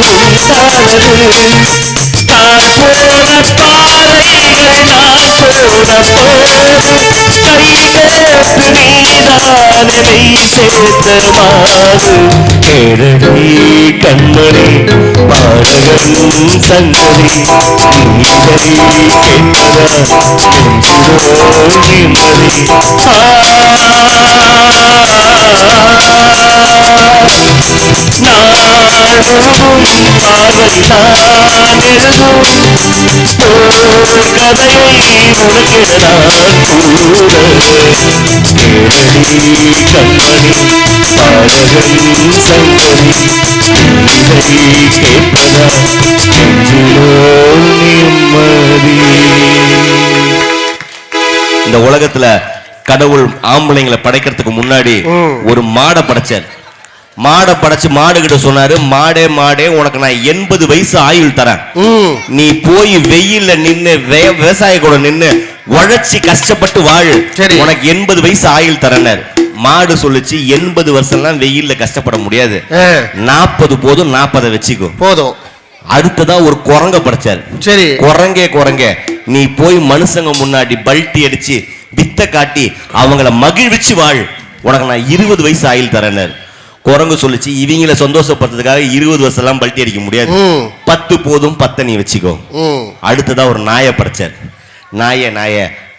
என்னை தாளாட்டும் தாயல்லவா ஏதோ கண்மணி பாடகன் சங்கதி இந்த உலகத்துல கடவுள் ஆம்பளைங்களை படைக்கிறதுக்கு முன்னாடி ஒரு மாடை படைச்சார். மாடை படைச்சு மாடு கிட்ட சொன்னாரு, மாடே மாடே உனக்கு நான் 80 வயசு ஆயுள் தரேன், நீ போய் வெயில்ல நின்னு விவசாய கூட நின்னு உழைச்சி கஷ்டப்பட்டு வாழு, உனக்கு 80 வயசு ஆயுள் தரேன்னாரு. மாடு சொல்லுச்சு 80 வருஷம்லாம் வெயில்ல கஷ்டப்பட முடியாது, 40 போதும், 40 வச்சுக்கோ போதும். அடுத்ததா ஒரு குரங்க படைச்சாரு. சரி, குரங்கே நீ போய் மனுஷங்க முன்னாடி பல்ட்டி அடிச்சு வித்த காட்டி அவங்கள மகிழ்விச்சு வாழ், உனக்கு நான் 20 வயசு ஆயுள் தரேன்னாரு. குரங்கு சொல்லுச்சு இவங்கள சந்தோஷப்படுறதுக்காக 20 வருஷம் எல்லாம் பல்ட்டி அடிக்க முடியாது, 10 போதும், 10 நீ வச்சுக்கோ. அடுத்ததா ஒரு நாயை படைச்சார். நாய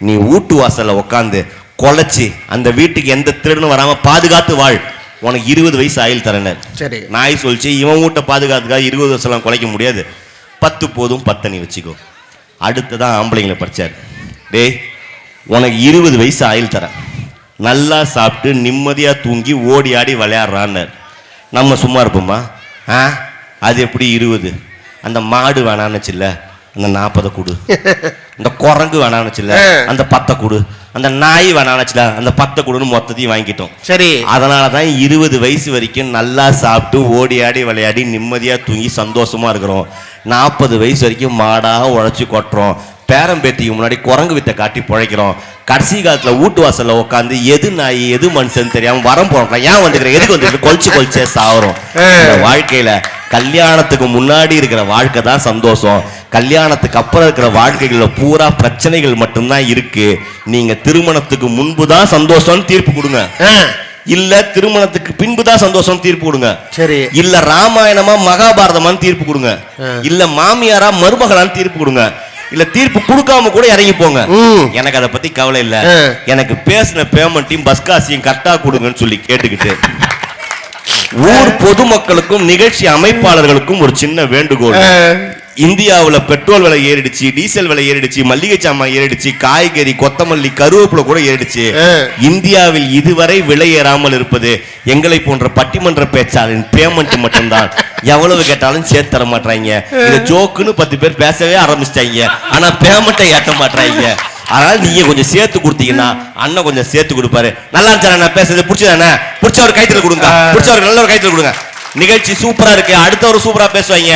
நீ வீட்டு வாசல்ல உட்காந்து கொலைச்சு அந்த வீட்டுக்கு எந்த திருடனும் வராம பாதுகாத்து வாழ், உனக்கு 20 வயசு ஆயுள் தரேன்னாரு. சரி, நாய் சொல்லிச்சு இவன் வீட்டை பாதுகாத்துக்காக 20 வருஷம் எல்லாம் குலைக்க முடியாது, 10 போதும், 10 நீ வச்சுக்கோ. அடுத்ததான் ஆம்பளைங்களை படிச்சார். டேய் உனக்கு 20 வயசு ஆயுள் தரேன், நல்லா சாப்பிட்டு நிம்மதியா தூங்கி ஓடி ஆடி விளையாடுறான்னு. நம்ம சும்மா இருப்போமா? அது எப்படி 20? அந்த மாடு வேணான்னுச்சுல்ல அந்த 40 கொடு, அந்த குரங்கு வேணான்னுச்சுல்ல அந்த 10 கொடு, அந்த நாய் வேணான்னுச்சுல அந்த 10 கொடுன்னு மொத்தத்தையும் வாங்கிட்டோம். சரி, அதனாலதான் 20 வயசு வரைக்கும் நல்லா சாப்பிட்டு ஓடி ஆடி விளையாடி நிம்மதியா தூங்கி சந்தோஷமா இருக்கிறோம். 40 வயசு வரைக்கும் மாடா உழைச்சி கொட்டுறோம், பேரம்பேத்திக்கு முன்னாடி குரங்கு வித்தை காட்டி பிழைக்கிறோம். கடைசி காலத்துல வீட்டு வாசல்ல உட்காந்து எது நாய் எது மனுஷன் தெரியாம வரம் போறோம், ஏன் வந்துக்கிறேன் எதுக்கு வந்து கொல்ச்சே சாவறோம். வாழ்க்கையில கல்யாணத்துக்கு முன்னாடி இருக்கிற வாழ்க்கை தான் சந்தோஷம், கல்யாணத்துக்கு அப்புறம் இருக்கிற வாழ்க்கைகள்ல பூரா பிரச்சனைகள் மட்டும்தான் இருக்கு. நீங்க திருமணத்துக்கு முன்புதான் சந்தோஷம் தீர்ப்பு கொடுங்க, இல்ல திருமணத்துக்கு பின்புதான் சந்தோஷம் தீர்ப்பு கொடுங்க. சரி, இல்ல ராமாயணமா மகாபாரதமான்னு தீர்ப்பு கொடுங்க, இல்ல மாமியாரா மருமகளான்னு தீர்ப்பு கொடுங்க, இல்ல தீர்ப்பு கொடுக்காம கூட இறங்கி போங்க. எனக்கு அதை பத்தி கவலை இல்ல, எனக்கு பேசின பேமெண்ட்டையும் பஸ் காசையும் கரெக்டா கொடுங்கன்னு சொல்லி கேட்டுக்கிட்டு ஊர் பொதுமக்களுக்கும் நிகழ்ச்சி அமைப்பாளர்களுக்கும் ஒரு சின்ன வேண்டுகோள். இந்தியாவுல பெட்ரோல் விலை ஏறிடுச்சு, டீசல் விலை ஏறிடுச்சு, மல்லிகை சாமான் ஏறிடுச்சு, காய்கறி கொத்தமல்லி கருவேப்பிலை கூட ஏறிடுச்சு. இந்தியாவில் இதுவரை விலை ஏறாமல் இருப்பது எங்களை போன்ற பட்டிமன்ற பேச்சாளரின் பேமெண்ட் மட்டும்தான். எவ்வளவு கேட்டாலும் சேர்த்து தர மாட்டாங்க. இந்த ஜோக்குன்னு 10 பேர் பேசவே ஆரம்பிச்சிட்டாங்க, ஆனா பேமெண்ட்டை ஏற்ற மாட்டாங்க. அதனால நீங்க கொஞ்சம் சேர்த்து கொடுத்தீங்கன்னா அண்ணன் கொஞ்சம் சேர்த்து கொடுப்பாரு. நல்லா இருந்துச்சா நான் பேசுறது? பிடிச்சதானே? பிடிச்ச ஒரு கைத்துல கொடுங்க, பிடிச்ச ஒரு நல்ல ஒரு கைத்துல கொடுங்க. நிகழ்ச்சி சூப்பரா இருக்கு, அடுத்த ஒரு சூப்பரா பேசுவாங்க.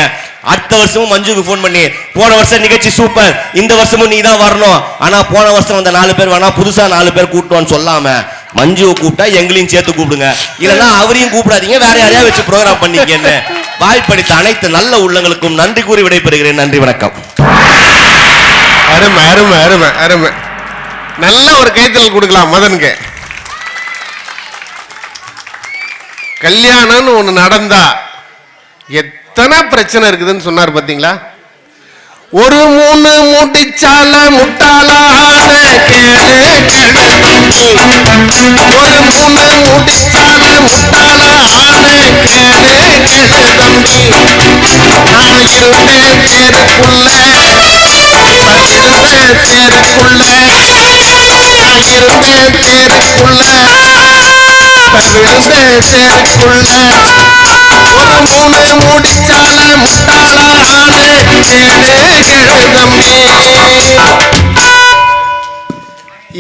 அடுத்த வருஷமும் மஞ்சுக்கு போன் பண்ணி போன வருஷம் நிகழ்ச்சி சூப்பர், இந்த வருஷமும் நீ தான் வரணும், ஆனா போன வருஷம் வந்த 4 பேர் வேணா புதுசா 4 பேர் கூட்டுவான்னு சொல்லாம மஞ்சுவை கூப்பிட்டா எங்களையும் சேர்த்து கூப்பிடுங்க, இல்லைன்னா அவரையும் கூப்பிடாதீங்க, வேற யாரையா வச்சு ப்ரோக்ராம் பண்ணிக்கன்னு வாய்ப்பளித்த அனைத்து நல்ல உள்ளங்களுக்கும் நன்றி கூறி விடைபெறுகிறேன். நன்றி, வணக்கம். அருமை அருமை அருமை அருமை. நல்ல ஒரு கைத்தல் கொடுக்கலாம் மதனுக்கு. கல்யாணம்னு ஒண்ணு நடந்தா எத்தனை பிரச்சனை இருக்குதுன்னு சொன்னார் பாத்தீங்களா? ஒரு 3 முடிச்சால முட்டாளான கேளு, ஒரு 3 முடிச்சால முட்டாளான கேளு தம்பி. நான் இருந்தேன் தேருக்குள்ள, இருந்தேன் தேருக்குள்ள, நான் இருந்தேன் தேருக்குள்ள, இருந்தேன் தேருக்குள்ள. ஒரு 3 முடிச்சால முட்டாளான கேளு தம்பி.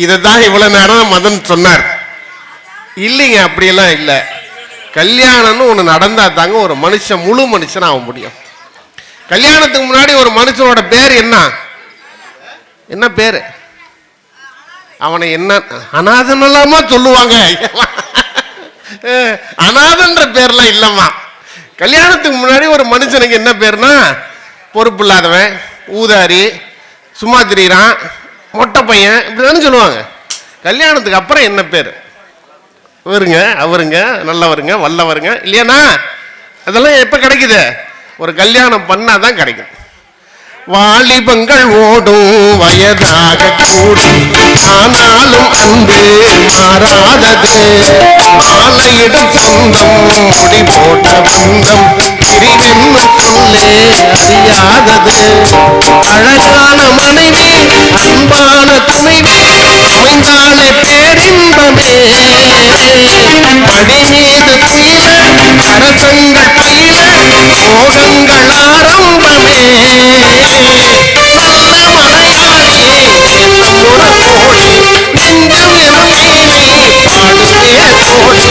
இதுதான் இவ்வளவு நேரம் மதன் சொன்னார். இல்லைங்க, அப்படியெல்லாம் இல்லை. கல்யாணம்னு ஒண்ணு நடந்தா தாங்க ஒரு மனுஷன் முழு மனுஷன் ஆக முடியும். கல்யாணத்துக்கு முன்னாடி ஒரு மனுஷனோட பேர் என்ன? என்ன பேரு? அவனை என்ன அநாதனல்லாமா சொல்லுவாங்க. அநாதன்ற பேர்லாம் இல்லம்மா. கல்யாணத்துக்கு முன்னாடி ஒரு மனுஷனுக்கு என்ன பேர்னா, பொறுப்பு இல்லாதவன், ஊதாரி, சும்மா திரியிறான், மொட்டை பையன், இப்படிதானே சொல்லுவாங்க. கல்யாணத்துக்கு அப்புறம் என்ன பேர்? இவருங்க, அவருங்க, நல்லவருங்க, வல்லவருங்க, இல்லையானா? அதெல்லாம் எப்ப கிடைக்குது? ஒரு கல்யாணம் பண்ணாதான் கிடைக்கும். வாலிபங்கள் ஓடும் வயதாக கூடும், ஆனாலும் அன்பு மாறாதது. மாலையிடும் சொந்தம், முடி போட்ட பந்தம், பிரிவென்னு சொல்லே அறியாதது. அழகான மனைவி, அன்பான துணைவி, அமைந்தாலே பேரின்பமே. மடி மீது தீர அரசங்கள் பீர, மோகங்கள் ஆரம்பமே. நல்ல மலையாளி நம்முற தோழி, நெஞ்சம் எனும் நீலி பாடுதே தோழி, சந்தோஷ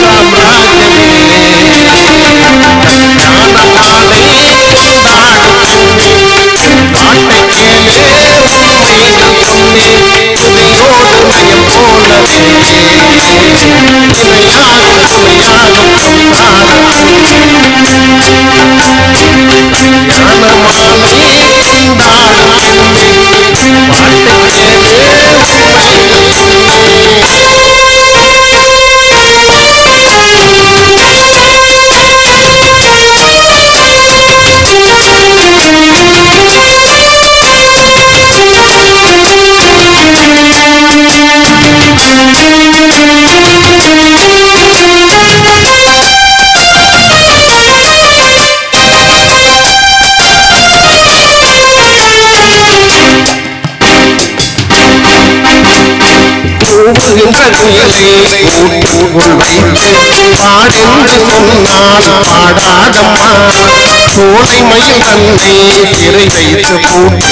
சாம்ராஜ்யமே. ஞான மாலை கொண்டாடும் பாட்டை கேளே, உண்மைகள் சொன்னே, இதையோடு நயம் போலவே. இணையாகும் துணையாகும் சம்சாரம். ஞான மாலை கொண்டாடும் பெண்ணே, பாட்டை கேளே, உண்மைகள் சொன்னே. கூவுகின்ற குயிலை கூட்டுக்குள் வைத்து ஆடென்று சொன்னால் ஆடாதம்மா. சோலை மயில் தன்னை சிறை வைத்து பூட்டி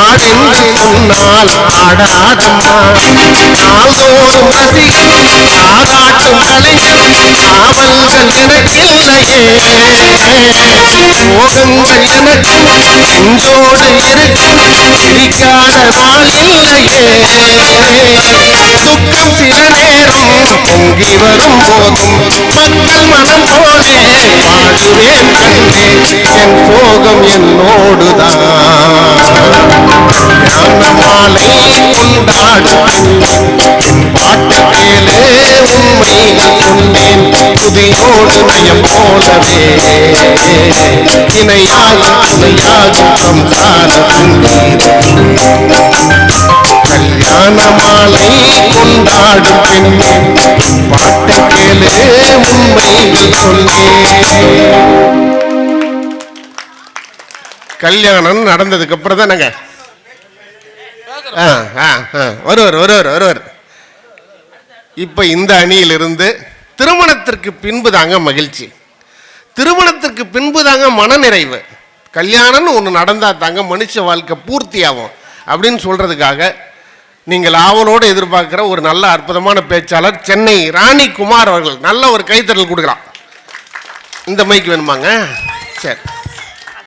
ஆடென்று சொன்னால் ஆடாதம்மா. நாள்தோறும் ரசிகன் ஆகாட்டும் கலைஞன், காவல்கள் எனக்கில்லையே. சோகங்கள் எனக்கும் நெஞ்சோடு இருக்கும், சிரிக்காத நாளில்லையே. துக்கம் சில நேரம் பொங்கி வரும் போதும், மக்கள் மனம் போலே பாடுவேன் கண்ணே. என் சோகம் என்னோடுதான். ஞான மாலை கொண்டாடும் பாட்டு கேளே, உண்மைகள் சொன்னேன், துதியோடு நயம் போலவே. இணையாகும் துணையாகும் சம்சார தண்ணீர். கல்யாண மாலை கொண்டாடும் பெண்ணே, பாட்டு கேளே, உண்மைகள் சொன்னேன். கல்யாணம் நடந்ததுக்கு அப்புறம் தானங்க வருவர். இப்ப இந்த அணியிலிருந்து திருமணத்திற்கு பின்பு தாங்க மகிழ்ச்சி, திருமணத்திற்கு பின்பு தாங்க மனநிறைவு. கல்யாணம்னு ஒன்று நடந்தா தாங்க மனுஷ வாழ்க்கை பூர்த்தி ஆகும் அப்படின்னு சொல்றதுக்காக நீங்கள் ஆவலோடு எதிர்பார்க்கிற ஒரு நல்ல அற்புதமான பேச்சாளர் சென்னை ராணி குமார் அவர்கள் நல்ல ஒரு கைத்தறல் கொடுக்கலாம். இந்த மைக் வேணுமாங்க? சரி.